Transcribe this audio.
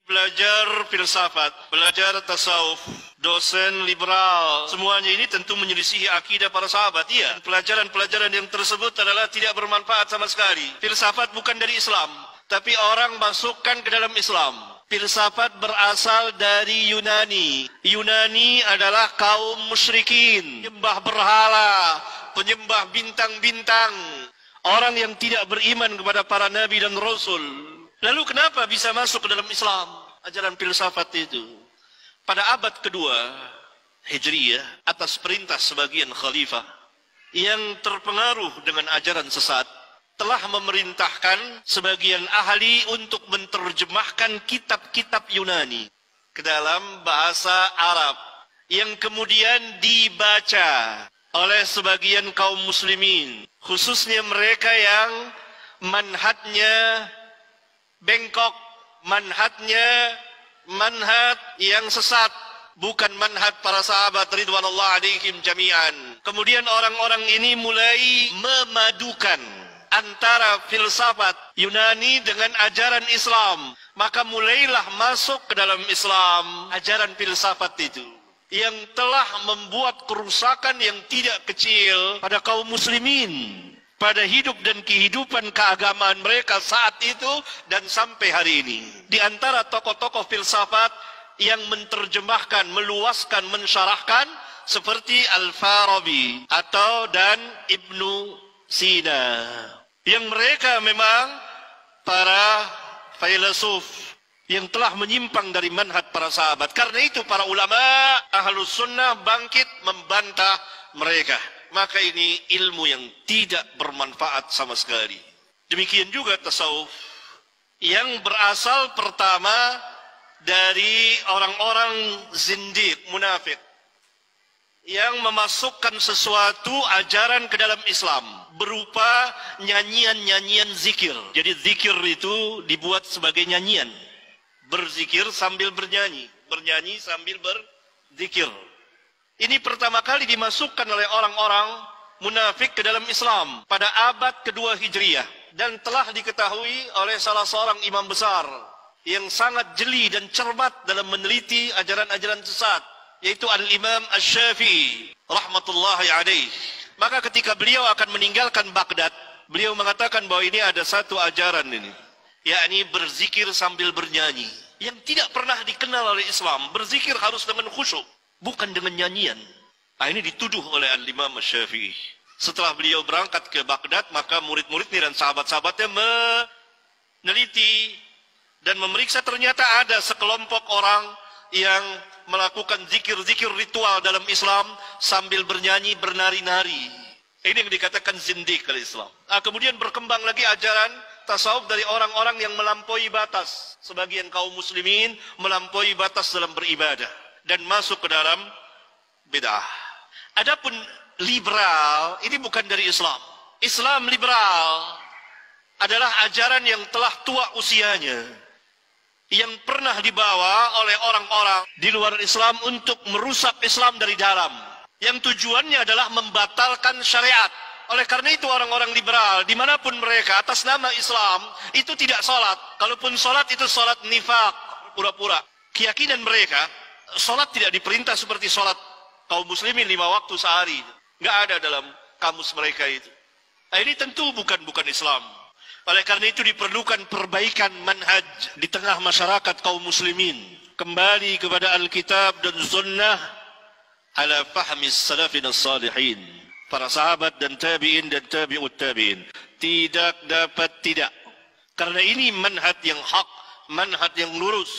Belajar filsafat, belajar tasawuf, dosen liberal, semuanya ini tentu menyelisihi akidah para sahabat. Iya, pelajaran-pelajaran yang tersebut adalah tidak bermanfaat sama sekali. Filsafat bukan dari Islam, tapi orang masukkan ke dalam Islam. Filsafat berasal dari Yunani. Yunani adalah kaum musyrikin, penyembah berhala, penyembah bintang-bintang, orang yang tidak beriman kepada para nabi dan rasul. Lalu kenapa bisa masuk ke dalam Islam ajaran filsafat itu? Pada abad kedua Hijriyah, atas perintah sebagian khalifah yang terpengaruh dengan ajaran sesat, telah memerintahkan sebagian ahli untuk menerjemahkan kitab-kitab Yunani ke dalam bahasa Arab yang kemudian dibaca oleh sebagian kaum muslimin, khususnya mereka yang manhajnya bengkok, manhajnya manhaj yang sesat, bukan manhaj para sahabat ridwanullah alaihim jami'an. Kemudian orang-orang ini mulai memadukan antara filsafat Yunani dengan ajaran Islam, maka mulailah masuk ke dalam Islam ajaran filsafat itu yang telah membuat kerusakan yang tidak kecil pada kaum muslimin, pada hidup dan kehidupan keagamaan mereka saat itu dan sampai hari ini. Di antara tokoh-tokoh filsafat yang menerjemahkan, meluaskan, mensyarahkan seperti Al-Farabi dan Ibnu Sina, yang mereka memang para filsuf yang telah menyimpang dari manhaj para sahabat. Karena itu para ulama Ahlus Sunnah bangkit membantah mereka. Maka ini ilmu yang tidak bermanfaat sama sekali. Demikian juga tasawuf yang berasal pertama dari orang-orang zindiq, munafik, yang memasukkan sesuatu ajaran ke dalam Islam berupa nyanyian-nyanyian zikir. Jadi zikir itu dibuat sebagai nyanyian, berzikir sambil bernyanyi, bernyanyi sambil berzikir. Ini pertama kali dimasukkan oleh orang-orang munafik ke dalam Islam pada abad kedua Hijriyah, dan telah diketahui oleh salah seorang imam besar yang sangat jeli dan cermat dalam meneliti ajaran-ajaran sesat, yaitu Al-Imam Asy-Syafi'i rahmatullahi alaih. Maka ketika beliau akan meninggalkan Baghdad, beliau mengatakan bahwa ini ada satu ajaran ini, yakni berzikir sambil bernyanyi, yang tidak pernah dikenal oleh Islam. Berzikir harus dengan khusyuk, bukan dengan nyanyian. Ini dituduh oleh Al-Imam Asy-Syafi'i. Setelah beliau berangkat ke Baghdad, maka murid-muridnya dan sahabat-sahabatnya meneliti dan memeriksa, ternyata ada sekelompok orang yang melakukan zikir-zikir ritual dalam Islam sambil bernyanyi, bernari-nari. Ini yang dikatakan zindiq oleh Islam. Kemudian berkembang lagi ajaran tasawuf dari orang-orang yang melampaui batas. Sebagian kaum muslimin melampaui batas dalam beribadah dan masuk ke dalam bid'ah. Adapun liberal, ini bukan dari Islam. Islam liberal adalah ajaran yang telah tua usianya, yang pernah dibawa oleh orang-orang di luar Islam untuk merusak Islam dari dalam, yang tujuannya adalah membatalkan syariat. Oleh karena itu orang-orang liberal dimanapun mereka atas nama Islam itu tidak sholat. Kalaupun sholat itu sholat nifaq, pura-pura. Keyakinan mereka, sholat tidak diperintah seperti sholat kaum muslimin 5 waktu sehari. Nggak ada dalam kamus mereka itu. Ini tentu bukan Islam. Oleh karena itu diperlukan perbaikan manhaj di tengah masyarakat kaum muslimin. Kembali kepada Alkitab dan Sunnah ala fahmi salafin as-salihin. Para sahabat dan tabi'in dan tabi'ut tabi'in. Tidak dapat tidak. Karena ini manhaj yang hak, manhaj yang lurus.